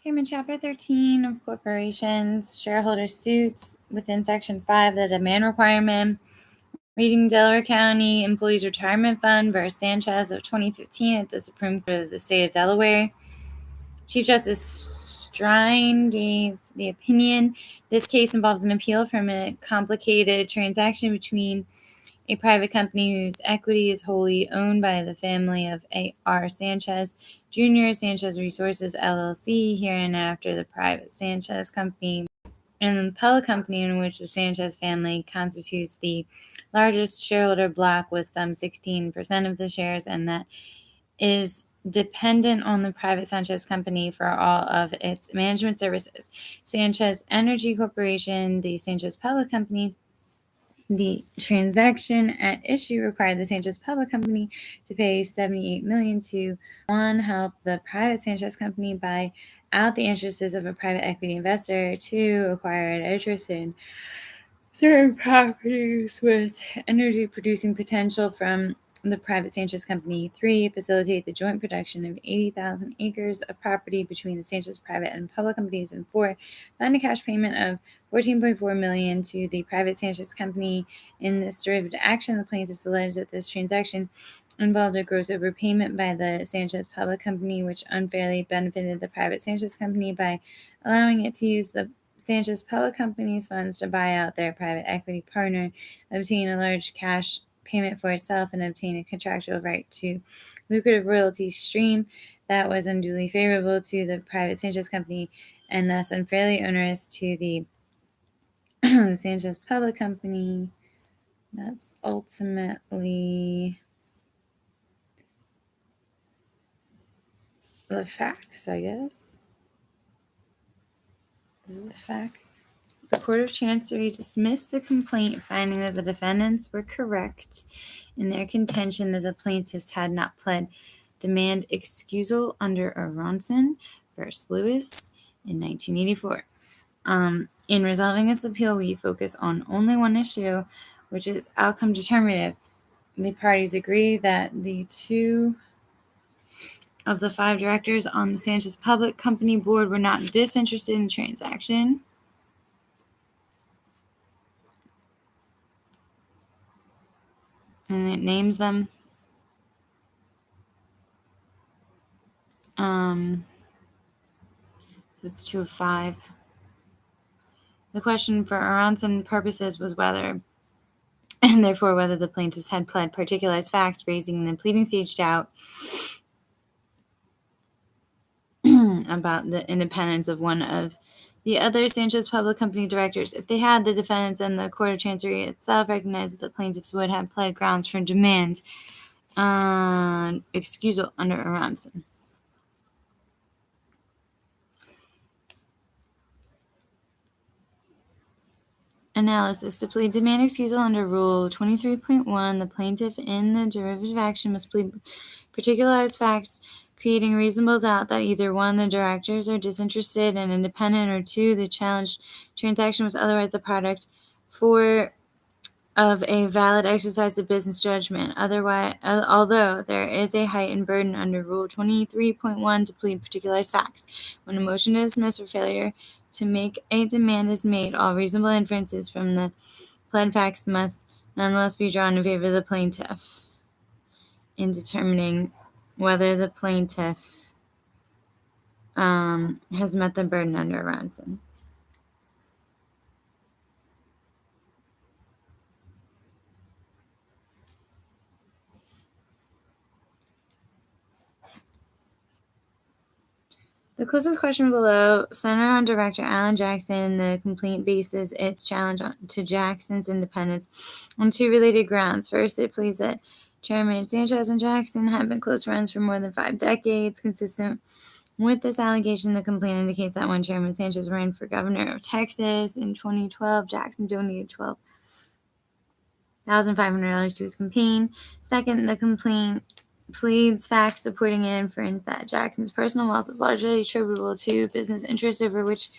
I'm in Chapter 13 of Corporations, Shareholder Suits, within Section 5, the demand requirement. Reading Delaware County Employees Retirement Fund versus Sanchez of 2015 at the Supreme Court of the State of Delaware. Chief Justice Strine gave the opinion. This case involves an appeal from a complicated transaction between a private company whose equity is wholly owned by the family of A.R. Sanchez Jr., Sanchez Resources, LLC, hereinafter the private Sanchez Company, and the public company in which the Sanchez family constitutes the largest shareholder block with some 16% of the shares, and that is dependent on the private Sanchez Company for all of its management services. Sanchez Energy Corporation, the Sanchez Public Company. The transaction at issue required the Sanchez Public Company to pay $78 million to one, help the private Sanchez Company buy out the interests of a private equity investor, two, acquire an interest in certain properties with energy producing potential from the private Sanchez Company, three, facilitate the joint production of 80,000 acres of property between the Sanchez private and public companies, and four, fund a cash payment of $14.4 million to the private Sanchez Company. In this derivative action, the plaintiffs allege that this transaction involved a gross overpayment by the Sanchez Public Company, which unfairly benefited the private Sanchez Company by allowing it to use the Sanchez Public Company's funds to buy out their private equity partner, obtain a large cash payment for itself, and obtain a contractual right to lucrative royalty stream that was unduly favorable to the private Sanchez Company and thus unfairly onerous to the Sanchez Public Company. That's ultimately the facts, I guess. Those are the facts. The Court of Chancery dismissed the complaint, finding that the defendants were correct in their contention that the plaintiffs had not pled demand excusal under Aronson v. Lewis in 1984. In resolving this appeal, we focus on only one issue, which is outcome determinative. The parties agree that the two of the five directors on the Sanchez Public Company board were not disinterested in the transaction. And it names them. So it's 2 of 5. The question for Aronson purposes was whether, and therefore whether, the plaintiffs had pled particularized facts, raising in the pleading stage doubt about the independence of one of the other Sanchez Public Company directors. If they had, the defendants and the Court of Chancery itself recognized that the plaintiffs would have pled grounds for demand excusal under Aronson. Analysis. To plead demand excusal under Rule 23.1, the plaintiff in the derivative action must plead particularized facts, creating reasonable doubt that either 1, the directors are disinterested and independent, or 2, the challenged transaction was otherwise the product of a valid exercise of business judgment. Otherwise, although there is a heightened burden under Rule 23.1 to plead particularized facts, when a motion to dismiss for failure to make a demand is made, all reasonable inferences from the pled facts must nonetheless be drawn in favor of the plaintiff in determining whether the plaintiff has met the burden under Aronson. The closest question below centered on Director Alan Jackson. The complaint bases its challenge to Jackson's independence on 2 related grounds. First, it pleads that Chairman Sanchez and Jackson have been close friends for more than 5 decades. Consistent with this allegation, the complaint indicates that when Chairman Sanchez ran for governor of Texas in 2012, Jackson donated $12,500 to his campaign. Second, the complaint pleads facts supporting an inference that Jackson's personal wealth is largely attributable to business interests over which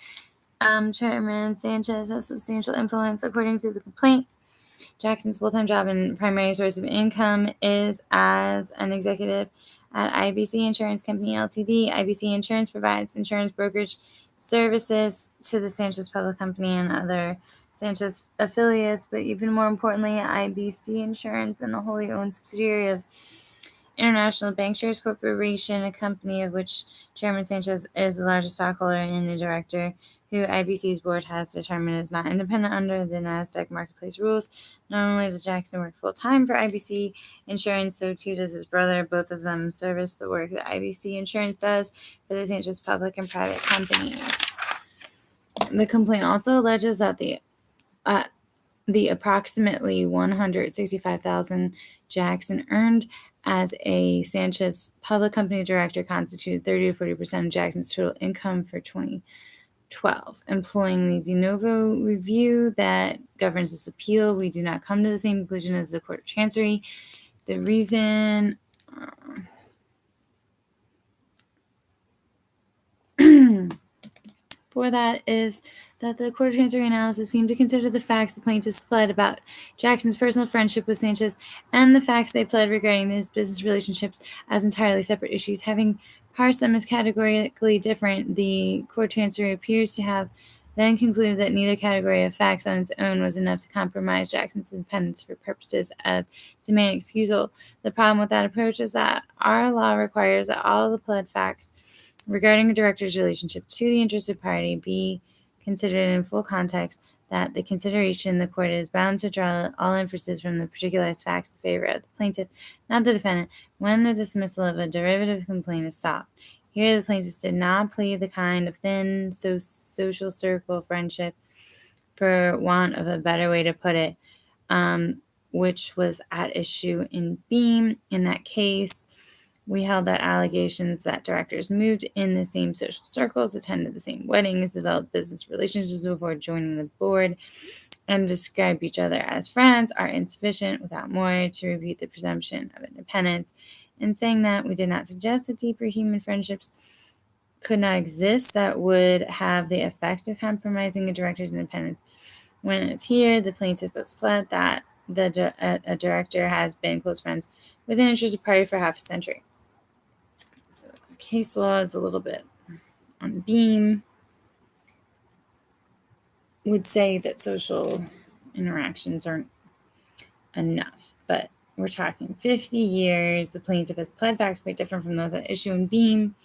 Chairman Sanchez has substantial influence. According to the complaint, Jackson's full-time job and primary source of income is as an executive at IBC Insurance Company Ltd. IBC Insurance provides insurance brokerage services to the Sanchez Public Company and other Sanchez affiliates, but even more importantly, IBC Insurance and a wholly owned subsidiary of International Bankshares Corporation, a company of which Chairman Sanchez is the largest stockholder and the director, who IBC's board has determined is not independent under the NASDAQ marketplace rules. Not only does Jackson work full-time for IBC Insurance, so too does his brother. Both of them service the work that IBC Insurance does for the Sanchez public and private companies. The complaint also alleges that the approximately $165,000 Jackson earned as a Sanchez public company director constituted 30 to 40% of Jackson's total income for 2012. Employing the de novo review that governs this appeal, we do not come to the same conclusion as the Court of Chancery. The reason for that is that the Court of Chancery analysis seemed to consider the facts the plaintiffs pled about Jackson's personal friendship with Sanchez and the facts they pled regarding his business relationships as entirely separate issues. Having parsed them as categorically different, the Court of Chancery appears to have then concluded that neither category of facts on its own was enough to compromise Jackson's independence for purposes of demanding excusal. The problem with that approach is that our law requires that all the pled facts regarding a director's relationship to the interested party be considered in full context, that the consideration the court is bound to draw all inferences from the particularized facts in favor of the plaintiff, not the defendant, when the dismissal of a derivative complaint is sought. Here, the plaintiffs did not plead the kind of thin social circle friendship, for want of a better way to put it, which was at issue in Beam. In that case, we held that allegations that directors moved in the same social circles, attended the same weddings, developed business relationships before joining the board, and described each other as friends are insufficient without more to refute the presumption of independence. In saying that, we did not suggest that deeper human friendships could not exist that would have the effect of compromising a director's independence. When it's here, the plaintiff has pled that a director has been close friends with an interested party for half a century. So the case law is a little bit on Beam. Would say that social interactions aren't enough, but we're talking 50 years. The plaintiff has pled facts quite different from those at issue in Beam.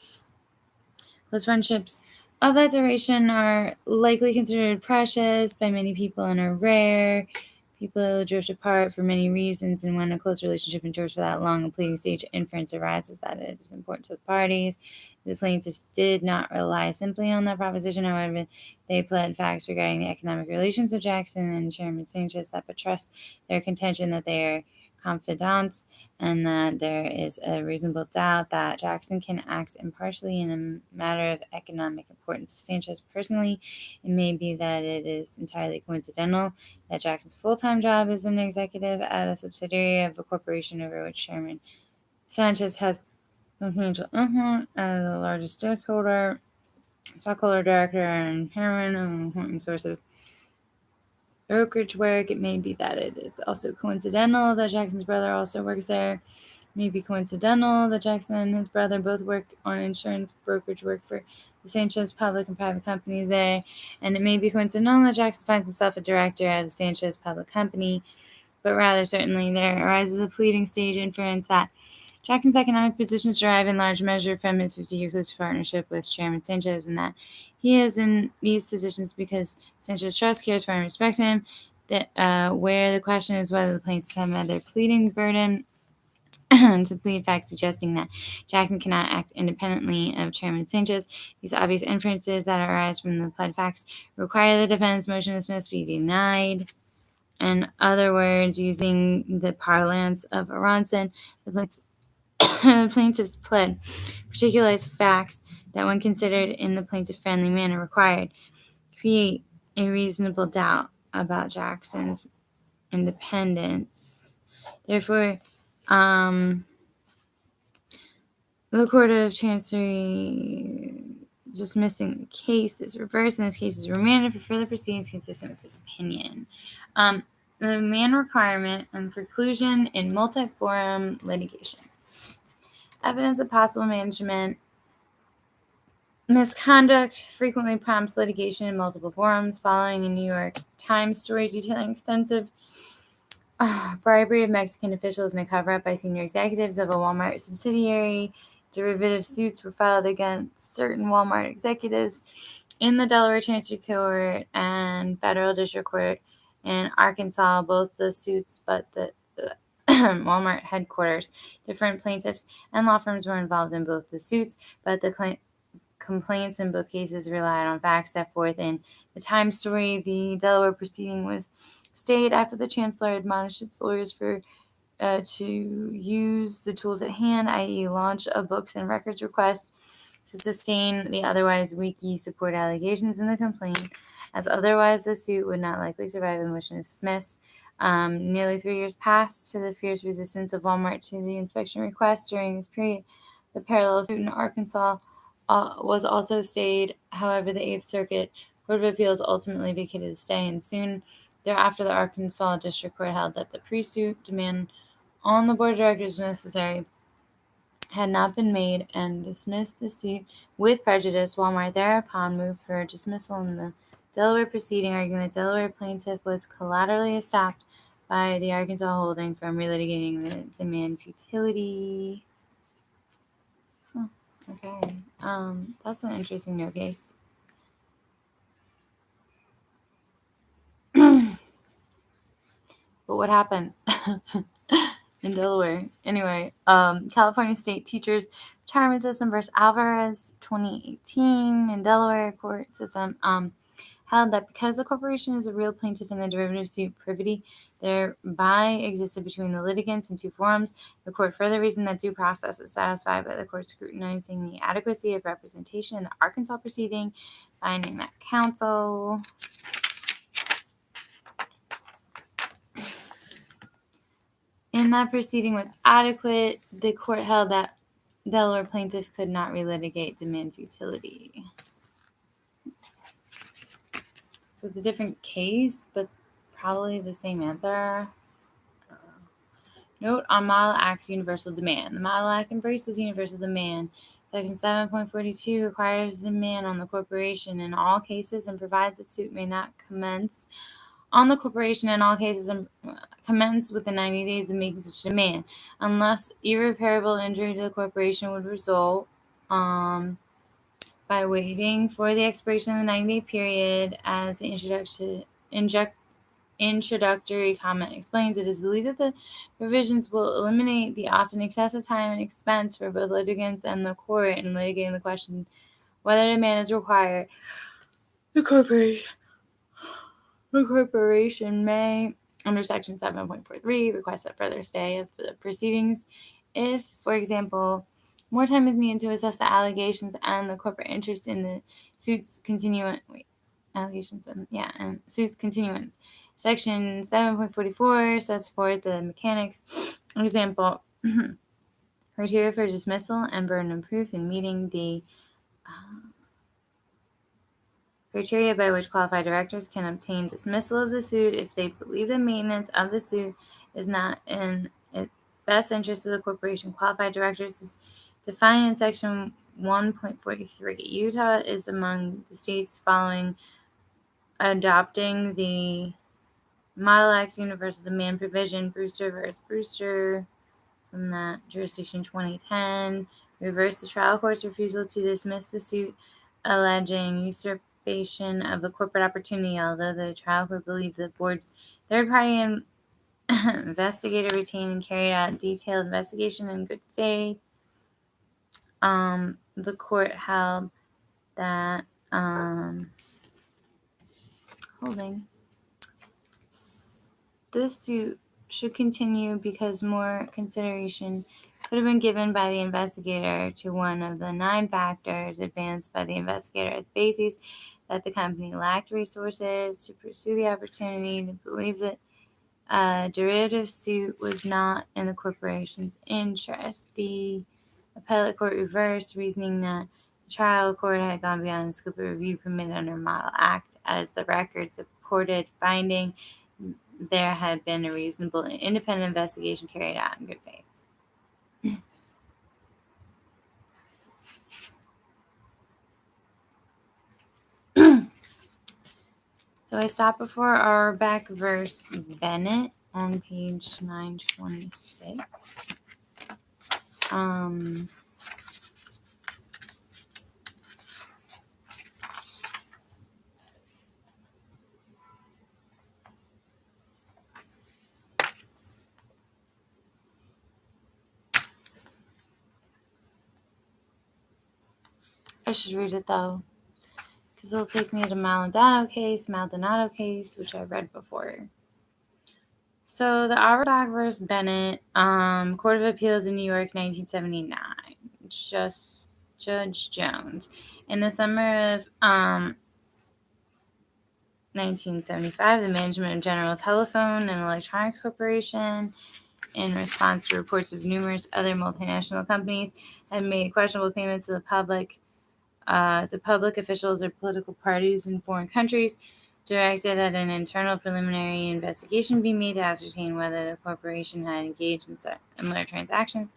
Those friendships of that duration are likely considered precious by many people and are rare. People drift apart for many reasons, and when a close relationship endures for that long, a pleading stage inference arises that it is important to the parties. The plaintiffs did not rely simply on that proposition. However, they pled facts regarding the economic relations of Jackson and Chairman Sanchez that buttress their contention that they are confidants and that there is a reasonable doubt that Jackson can act impartially in a matter of economic importance to Sanchez personally. It may be that it is entirely coincidental that Jackson's full-time job is an executive at a subsidiary of a corporation over which Chairman Sanchez has financial influence as the largest stockholder, director, and chairman, an important source of brokerage work. It may be that it is also coincidental that Jackson's brother also works there. It may be coincidental that Jackson and his brother both work on insurance brokerage work for the Sanchez public and private companies there. And it may be coincidental that Jackson finds himself a director at the Sanchez public company. But rather certainly there arises a pleading stage inference that Jackson's economic positions derive in large measure from his 50-year close partnership with Chairman Sanchez, and that he is in these positions because Sanchez trusts, cares for, and respects him. That where the question is whether the plaintiffs have met their pleading burden to plead facts suggesting that Jackson cannot act independently of Chairman Sanchez. These obvious inferences that arise from the pled facts require the defendant's motion to dismiss be denied. In other words, using the parlance of Aronson, the plaintiff's pled particularized facts that, when considered in the plaintiff-friendly manner required, create a reasonable doubt about Jackson's independence. Therefore, the Court of Chancery dismissing the case is reversed, and this case is remanded for further proceedings consistent with this opinion. The man requirement and preclusion in multi-forum litigation. Evidence of possible management misconduct frequently prompts litigation in multiple forums. Following a New York Times story detailing extensive bribery of Mexican officials in a cover-up by senior executives of a Walmart subsidiary, derivative suits were filed against certain Walmart executives in the Delaware Chancery Court and Federal District Court in Arkansas. Both the suits, but the Walmart headquarters, different plaintiffs and law firms were involved in both the suits, but the complaints in both cases relied on facts set forth in the Times story. The Delaware proceeding was stayed after the chancellor admonished its lawyers to use the tools at hand, i.e. launch a books and records request to sustain the otherwise weaky support allegations in the complaint, as otherwise the suit would not likely survive a motion to dismiss. Nearly 3 years passed to the fierce resistance of Walmart to the inspection request. During this period, the parallel suit in Arkansas was also stayed. However, the Eighth Circuit Court of Appeals ultimately vacated the stay, and soon thereafter the Arkansas District Court held that the pre-suit demand on the board of directors was necessary had not been made and dismissed the suit with prejudice. Walmart thereupon moved for dismissal in the Delaware proceeding, arguing the Delaware plaintiff was collaterally stopped by the Arkansas holding from relitigating the demand futility. Okay, that's an interesting no case. But what happened in Delaware? Anyway, California State Teachers Retirement System versus Alvarez, 2018, in Delaware court system, held that because the corporation is a real plaintiff in the derivative suit, privity thereby existed between the litigants in two forums. The court further reasoned that due process is satisfied by the court scrutinizing the adequacy of representation in the Arkansas proceeding, finding that counsel in that proceeding was adequate. The court held that Delaware plaintiff could not relitigate demand futility. So it's a different case, but probably the same answer. Note on Model Act's universal demand. The Model Act embraces universal demand. Section 7.42 requires demand on the corporation in all cases and provides that suit may not commence on the corporation in all cases and commence within 90 days of making such demand, unless irreparable injury to the corporation would result by waiting for the expiration of the 90-day period. As the introductory comment explains, it is believed that the provisions will eliminate the often excessive time and expense for both litigants and the court in litigating the question whether demand is required. The corporation may, under Section 7.43, request a further stay of the proceedings if, for example, more time is needed to assess the allegations and the corporate interest in the suit's continuance. Suit's continuance. Section 7.44 sets forth the mechanics. Example, criteria for dismissal and burden of proof in meeting the criteria by which qualified directors can obtain dismissal of the suit if they believe the maintenance of the suit is not in the best interest of the corporation. Qualified directors is defined in Section 1.43. Utah is among the states following adopting the Model Act's universal demand provision. Brewster versus Brewster from that jurisdiction, 2010, reversed the trial court's refusal to dismiss the suit alleging usurpation of a corporate opportunity, although the trial court believed the board's third-party investigator retained and carried out detailed investigation in good faith. The court held that this suit should continue because more consideration could have been given by the investigator to one of the 9 factors advanced by the investigator as bases that the company lacked resources to pursue the opportunity, to believe that a derivative suit was not in the corporation's interest. The appellate court reversed, reasoning that the trial court had gone beyond the scope of review permitted under Model Act, as the record supported finding there had been a reasonable and independent investigation carried out in good faith. So I stopped before Auerbach versus Bennett on page 926. I should read it though, because it'll take me to Maldonado case, which I read before. So the Auerbach versus Bennett, Court of Appeals in New York, 1979. Judge Jones. In the summer of 1975, the management of General Telephone and Electronics Corporation, in response to reports of numerous other multinational companies, had made questionable payments to public officials or political parties in foreign countries, directed that an internal preliminary investigation be made to ascertain whether the corporation had engaged in similar transactions.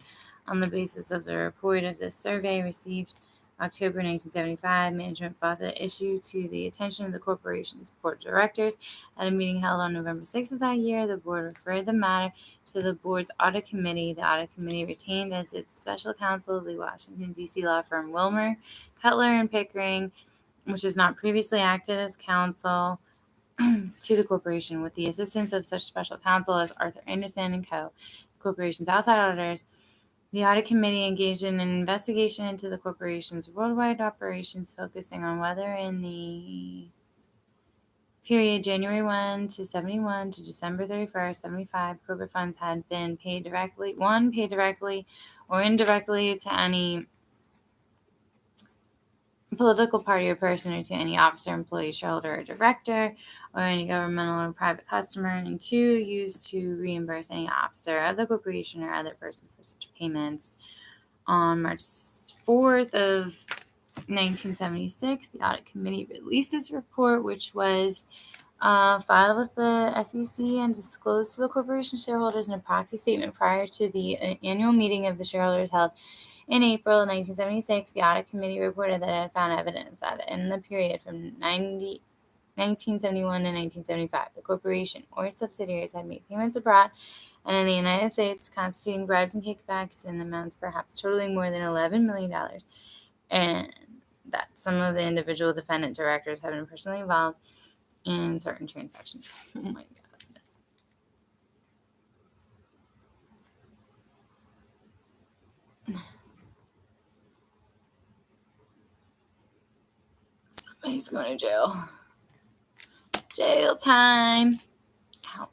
On the basis of the report of this survey received October 1975, management brought the issue to the attention of the corporation's board of directors. At a meeting held on November 6th of that year, the board referred the matter to the board's audit committee. The audit committee retained as its special counsel the Washington, D.C. law firm Wilmer, Cutler, and Pickering, which has not previously acted as counsel to the corporation, with the assistance of such special counsel as Arthur Andersen and Co., the corporation's outside auditors. The audit committee engaged in an investigation into the corporation's worldwide operations, focusing on whether in the period January 1 to 71 to December 31st, 75, corporate funds had been paid directly or indirectly to any political party or person, or to any officer, employee, shareholder, or director, or any governmental or private customer, and 2, used to reimburse any officer of the corporation or other person for such payments. On March 4th of 1976, the audit committee released this report, which was filed with the SEC and disclosed to the corporation shareholders in a proxy statement prior to the annual meeting of the shareholders held in April 1976. The audit committee reported that it had found evidence that in the period from 1971 to 1975, the corporation or its subsidiaries had made payments abroad and in the United States constituting bribes and kickbacks in amounts perhaps totaling more than $11 million, and that some of the individual defendant directors had been personally involved in certain transactions. Oh my God. Somebody's going to jail. Jail time. Ow.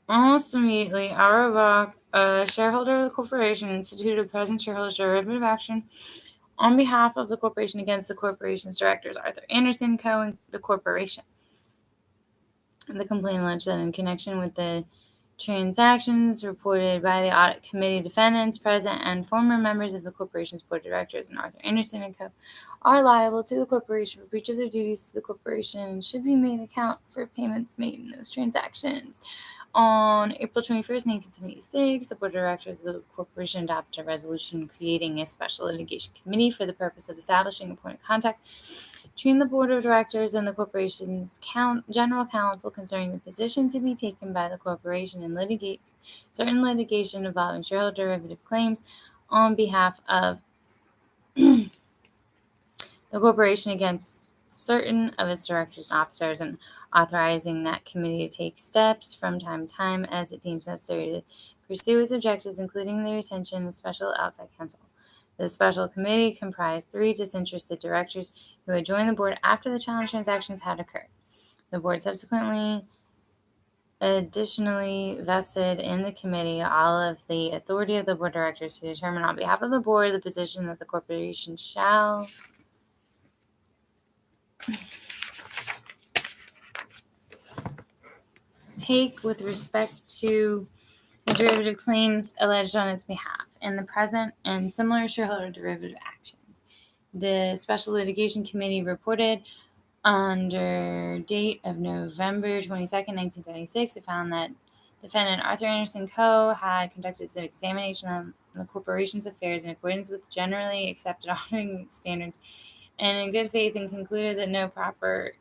Almost immediately, Auerbach, a shareholder of the corporation, instituted a present shareholder derivative action on behalf of the corporation against the corporation's directors, Arthur Andersen, Co., and the corporation. The complaint alleged that in connection with the transactions reported by the audit committee, defendants, present, and former members of the corporation's board of directors and Arthur Andersen and Co. are liable to the corporation for breach of their duties to the corporation and should be made account for payments made in those transactions. On April 21st, 1976, the board of directors of the corporation adopted a resolution creating a special litigation committee for the purpose of establishing a point of contact between the board of directors and the corporation's general counsel concerning the position to be taken by the corporation in certain litigation involving shareholder derivative claims on behalf of the corporation against certain of its directors and officers, and authorizing that committee to take steps from time to time as it deems necessary to pursue its objectives, including the retention of special outside counsel. The special committee comprised 3 disinterested directors who had joined the board after the challenge transactions had occurred. The board subsequently additionally vested in the committee all of the authority of the board of directors to determine on behalf of the board the position that the corporation shall take with respect to the derivative claims alleged on its behalf in the present and similar shareholder derivative actions. The Special Litigation Committee reported under date of November 22nd, 1976, it found that defendant Arthur Andersen Co. had conducted an examination of the corporation's affairs in accordance with generally accepted auditing standards and in good faith and concluded that no proper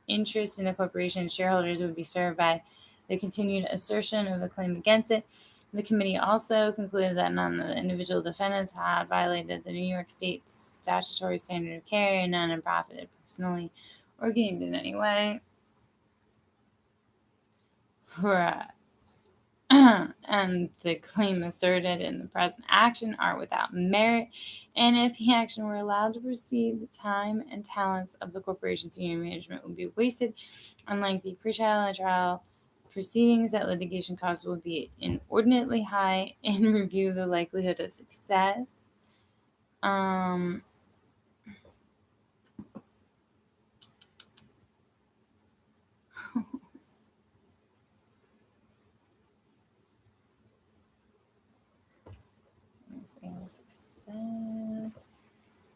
interest in the corporation's shareholders would be served by the continued assertion of a claim against it. The committee also concluded that none of the individual defendants had violated the New York State statutory standard of care and none had profited personally or gained in any way. Correct. And the claim asserted in the present action are without merit, and if the action were allowed to proceed, the time and talents of the corporation's senior management would be wasted on lengthy pre-trial and trial proceedings. That litigation costs would be inordinately high in review of the likelihood of success. Success.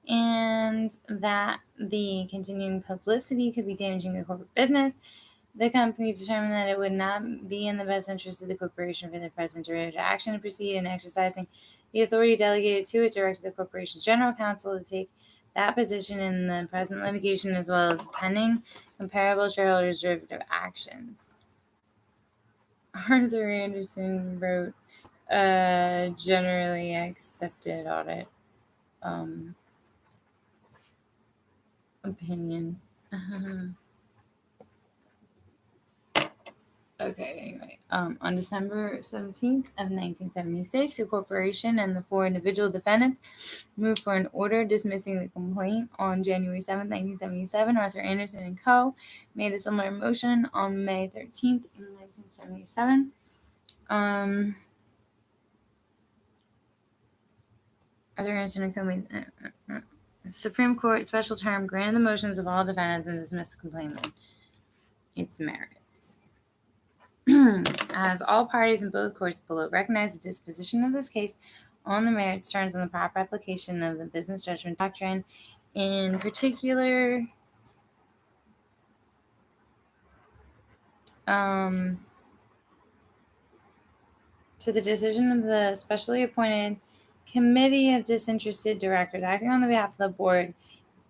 And that the continuing publicity could be damaging to corporate business. The company determined that it would not be in the best interest of the corporation for the present derivative action to proceed in exercising the authority delegated to it, directed the corporation's general counsel to take that position in the present litigation as well as pending comparable shareholders' derivative actions. Arthur Anderson wrote a generally accepted audit opinion. Okay, anyway. On December 17th of 1976, the corporation and the 4 individual defendants moved for an order dismissing the complaint. On January 7th, 1977, Arthur Anderson and Co. made a similar motion on May 13th, 1977. Arthur Anderson and Co. made... Supreme Court special term granted the motions of all defendants and dismissed the complaint on its merits. As all parties in both courts below recognize the disposition of this case on the merits turns on the proper application of the business judgment doctrine, in particular to the decision of the specially appointed committee of disinterested directors acting on the behalf of the board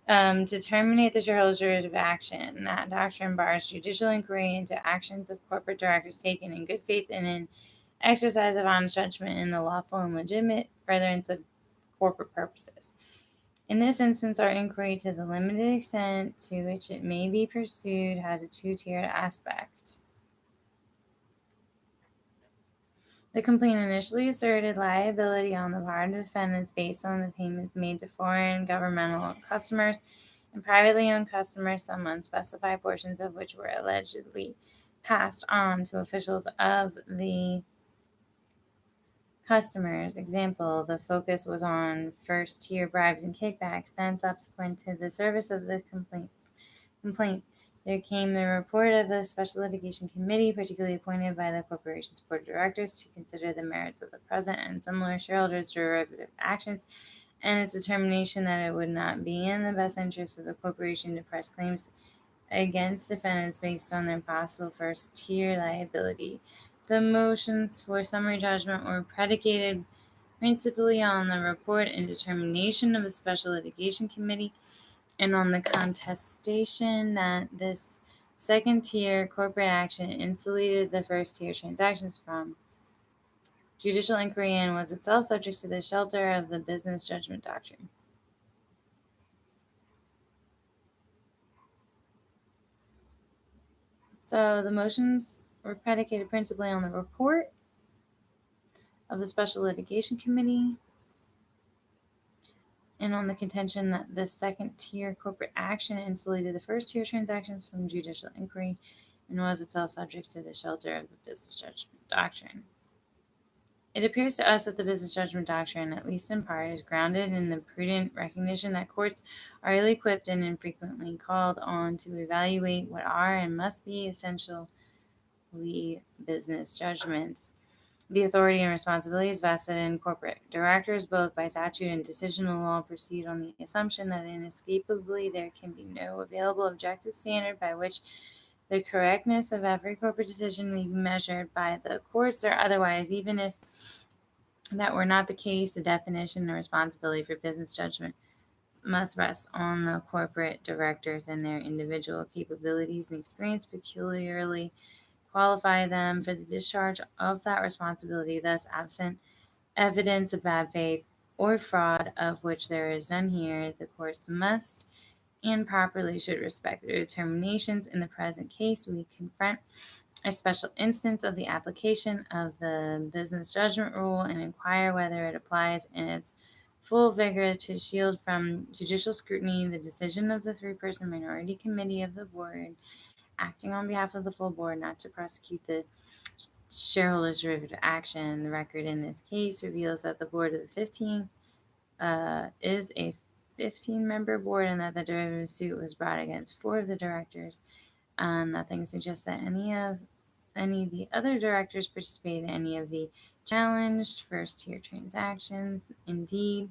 to terminate the shareholders' derivative action. That doctrine bars judicial inquiry into actions of corporate directors taken in good faith and in exercise of honest judgment in the lawful and legitimate furtherance of corporate purposes. In this instance, our inquiry, to the limited extent to which it may be pursued, has a two-tiered aspect. The complaint initially asserted liability on the part of defendants based on the payments made to foreign governmental customers and privately owned customers, some unspecified portions of which were allegedly passed on to officials of the customers. Example, the focus was on first-tier bribes and kickbacks. Then, subsequent to the service of the complaint, there came the report of a special litigation committee, particularly appointed by the corporation's board of directors, to consider the merits of the present and similar shareholders' derivative actions, and its determination that it would not be in the best interest of the corporation to press claims against defendants based on their possible first-tier liability. The motions for summary judgment were predicated principally on the report and determination of the special litigation committee and on the contestation that this second-tier corporate action insulated the first-tier transactions from judicial inquiry and was itself subject to the shelter of the business judgment doctrine. So the motions were predicated principally on the report of the special litigation committee and on the contention that this second-tier corporate action insulated the first-tier transactions from judicial inquiry and was itself subject to the shelter of the business judgment doctrine. It appears to us that the business judgment doctrine, at least in part, is grounded in the prudent recognition that courts are ill-equipped and infrequently called on to evaluate what are and must be essentially business judgments. The authority and responsibilities vested in corporate directors, both by statute and decisional law, proceed on the assumption that inescapably there can be no available objective standard by which the correctness of every corporate decision may be measured by the courts or otherwise. Even if that were not the case, the definition and responsibility for business judgment must rest on the corporate directors and their individual capabilities and experience peculiarly qualify them for the discharge of that responsibility. Thus, absent evidence of bad faith or fraud, of which there is none here, the courts must and properly should respect their determinations. In the present case, we confront a special instance of the application of the business judgment rule and inquire whether it applies in its full vigor to shield from judicial scrutiny the decision of the three-person minority committee of the board acting on behalf of the full board not to prosecute the shareholders' derivative action. The record in this case reveals that the board of the 15 is a 15-member board and that the derivative suit was brought against 4 of the directors. Nothing suggests that any of the other directors participated in any of the challenged first-tier transactions. Indeed,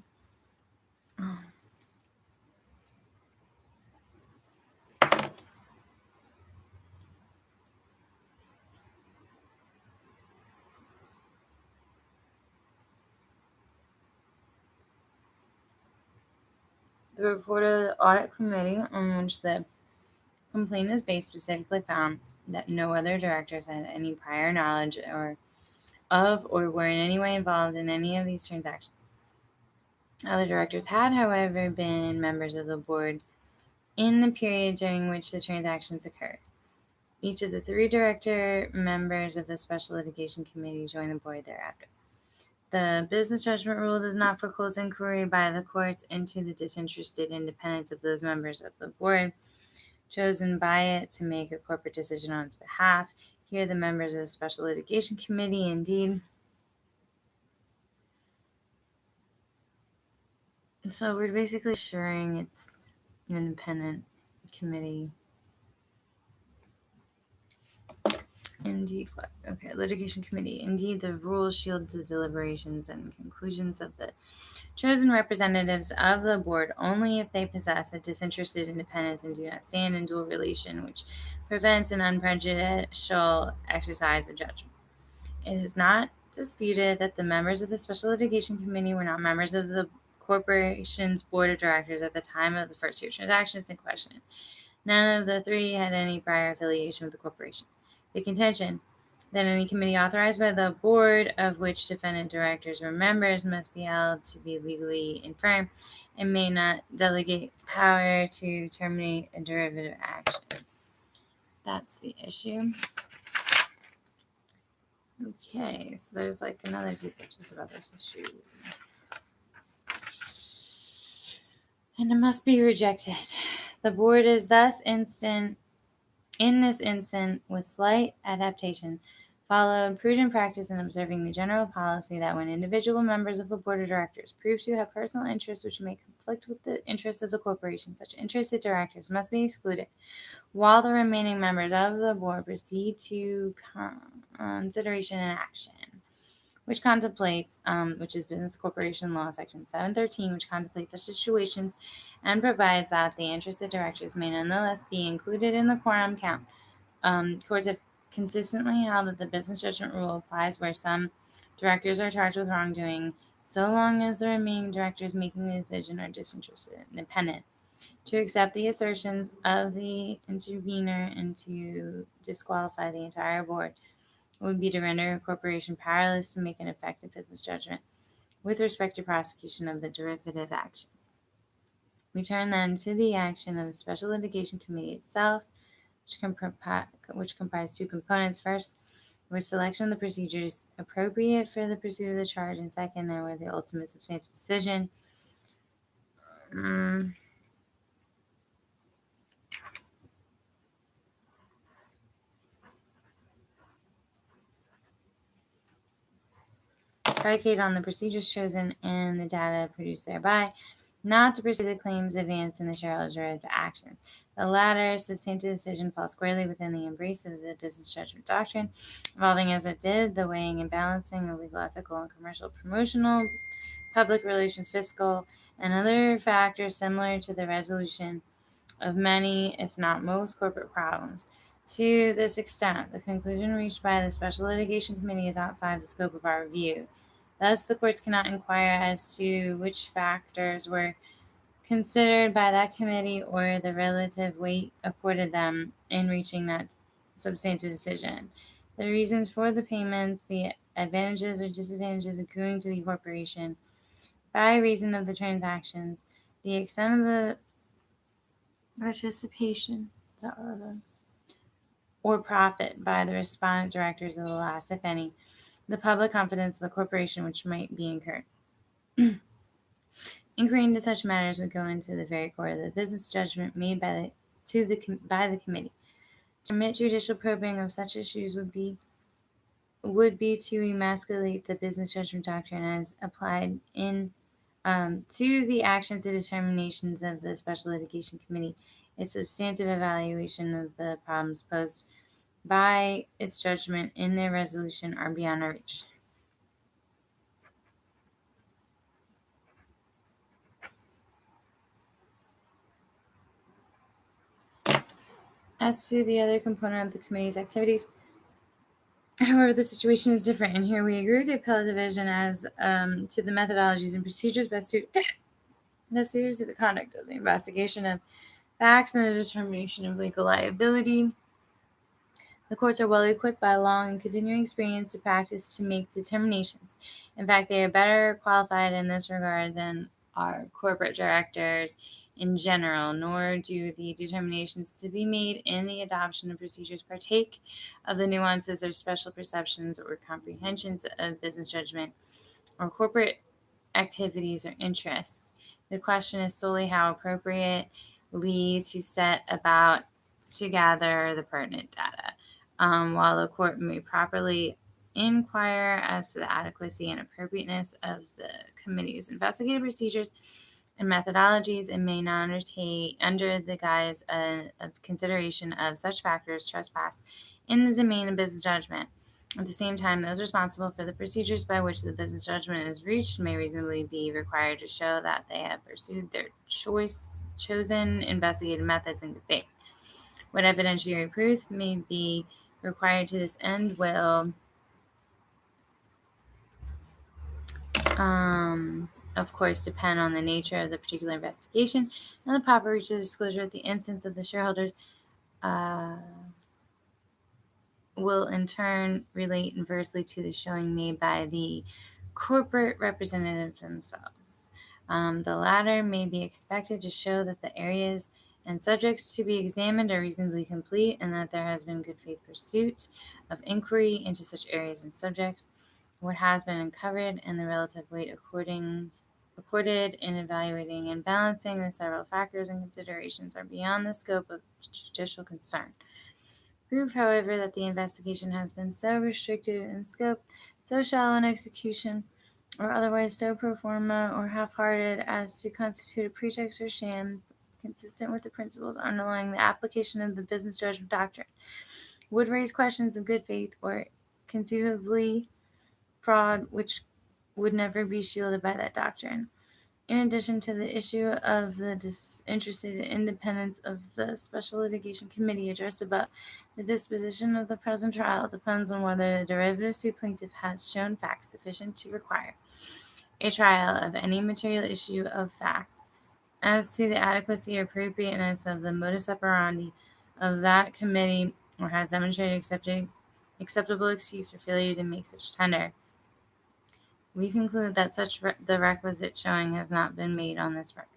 the report of the audit committee on which the complaint is based specifically found that no other directors had any prior knowledge of or were in any way involved in any of these transactions. Other directors had, however, been members of the board in the period during which the transactions occurred. Each of the 3 director members of the Special Litigation Committee joined the board thereafter. The business judgment rule does not foreclose inquiry by the courts into the disinterested independence of those members of the board chosen by it to make a corporate decision on its behalf. Here, the members of the Special Litigation Committee, indeed. So we're basically assuring it's an independent committee. Indeed, what? Okay, litigation committee. Indeed, the rule shields the deliberations and conclusions of the chosen representatives of the board only if they possess a disinterested independence and do not stand in dual relation, which prevents an unprejudicial exercise of judgment. It is not disputed that the members of the Special Litigation Committee were not members of the corporation's board of directors at the time of the first-tier transactions in question. None of the 3 had any prior affiliation with the corporation. The contention that any committee authorized by the board of which defendant directors were members must be held to be legally infirm and may not delegate power to terminate a derivative action. That's the issue. Okay, so there's like another 2 pages about this issue. And it must be rejected. The board is thus in this instant, with slight adaptation, followed prudent practice in observing the general policy that when individual members of a board of directors prove to have personal interests which may conflict with the interests of the corporation, such interested directors must be excluded, while the remaining members of the board proceed to consideration and action, which contemplates, which is Business Corporation Law, Section 713, which contemplates such situations and provides that the interested directors may nonetheless be included in the quorum count. Courts have consistently held that the business judgment rule applies where some directors are charged with wrongdoing, so long as the remaining directors making the decision are disinterested and independent. To accept the assertions of the intervener and to disqualify the entire board would be to render a corporation powerless to make an effective business judgment with respect to prosecution of the derivative action. We turn then to the action of the Special Litigation Committee itself, which comprise 2 components. First, was selection of the procedures appropriate for the pursuit of the charge, and second, there was the ultimate substantive decision. Predicate on the procedures chosen and the data produced thereby, not to pursue the claims advanced in the shareholders' derivative actions. The latter substantive decision falls squarely within the embrace of the business judgment doctrine, involving as it did the weighing and balancing of legal, ethical, and commercial, promotional, public relations, fiscal, and other factors similar to the resolution of many, if not most, corporate problems. To this extent, the conclusion reached by the Special Litigation Committee is outside the scope of our review. Thus, the courts cannot inquire as to which factors were considered by that committee or the relative weight accorded them in reaching that substantive decision. The reasons for the payments, the advantages or disadvantages accruing to the corporation by reason of the transactions, the extent of the participation or profit by the respondent directors of the last, if any, the public confidence of the corporation which might be incurred. Inquiry into such matters would go into the very core of the business judgment made by the committee. To permit judicial probing of such issues would be to emasculate the business judgment doctrine as applied in to the actions and determinations of the Special Litigation Committee. Its substantive evaluation of the problems posed by its judgment in their resolution are beyond our reach. As to the other component of the committee's activities, however, the situation is different, and here we agree with the appellate division as to the methodologies and procedures best suited to the conduct of the investigation of facts and the determination of legal liability. The courts are well equipped by long and continuing experience to practice to make determinations. In fact, they are better qualified in this regard than our corporate directors in general, nor do the determinations to be made in the adoption of procedures partake of the nuances or special perceptions or comprehensions of business judgment or corporate activities or interests. The question is solely how appropriately to set about to gather the pertinent data. While the court may properly inquire as to the adequacy and appropriateness of the committee's investigative procedures and methodologies, it may not undertake, under the guise of consideration of such factors, trespass in the domain of business judgment. At the same time, those responsible for the procedures by which the business judgment is reached may reasonably be required to show that they have pursued their chosen investigative methods in good faith. What evidentiary proof may be required to this end will, of course, depend on the nature of the particular investigation and the proper reach of disclosure at the instance of the shareholders. Will in turn relate inversely to the showing made by the corporate representatives themselves. The latter may be expected to show that the areas and subjects to be examined are reasonably complete and that there has been good faith pursuit of inquiry into such areas and subjects, what has been uncovered, and the relative weight accorded in evaluating and balancing the several factors and considerations are beyond the scope of judicial concern. Prove, however, that the investigation has been so restricted in scope, so shallow in execution, or otherwise so pro forma or half-hearted as to constitute a pretext or sham consistent with the principles underlying the application of the business judgment doctrine, would raise questions of good faith or conceivably fraud which would never be shielded by that doctrine. In addition to the issue of the disinterested independence of the Special Litigation Committee addressed above, the disposition of the present trial depends on whether the derivative suit plaintiff has shown facts sufficient to require a trial of any material issue of fact as to the adequacy or appropriateness of the modus operandi of that committee, or has demonstrated acceptable excuse for failure to make such tender. We conclude that such the requisite showing has not been made on this record.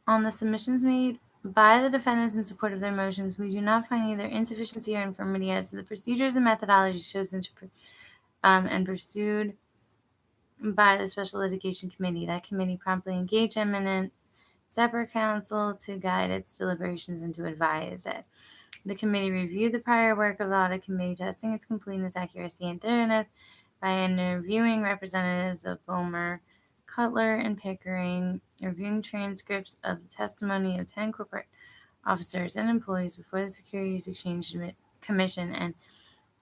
On the submissions made by the defendants in support of their motions, we do not find either insufficiency or infirmity as to the procedures and methodologies chosen to and pursued by the Special Litigation Committee. That committee promptly engaged eminent separate counsel to guide its deliberations and to advise it. The committee reviewed the prior work of the audit committee, testing its completeness, accuracy, and thoroughness by interviewing representatives of Boehmer, Cutler, and Pickering, reviewing transcripts of the testimony of 10 corporate officers and employees before the Securities Exchange Commission, and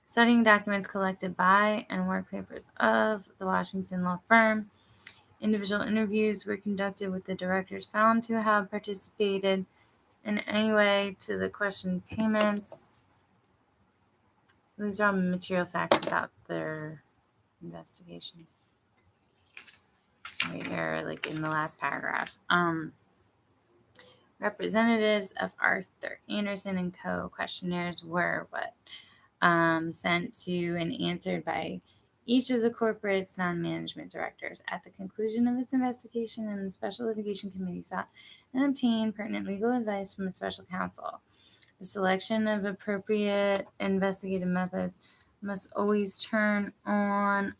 studying documents collected by and work papers of the Washington law firm. Individual interviews were conducted with the directors found to have participated in any way to the questioned payments. So these are all material facts about their investigation. Right here, like in the last paragraph. Representatives of Arthur Anderson and Co. questionnaires were sent to and answered by each of the corporate's non-management directors. At the conclusion of its investigation, and the Special Litigation Committee sought and obtained pertinent legal advice from its special counsel. The selection of appropriate investigative methods must always turn on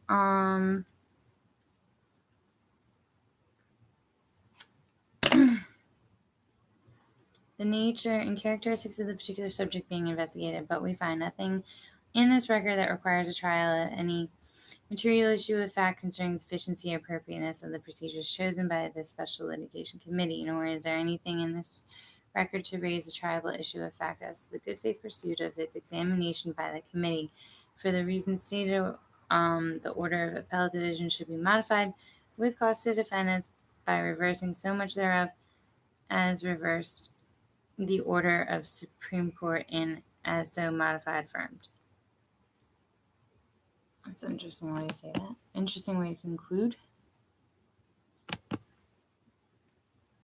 the nature and characteristics of the particular subject being investigated, but we find nothing in this record that requires a trial at any material issue of fact concerning sufficiency or appropriateness of the procedures chosen by the Special Litigation Committee, nor is there anything in this record to raise a triable issue of fact as to the good faith pursuit of its examination by the committee. For the reasons stated, the order of appellate division should be modified with cost to defendants by reversing so much thereof as reversed the order of Supreme Court in as so modified affirmed. That's an interesting way to say that. Interesting way to conclude.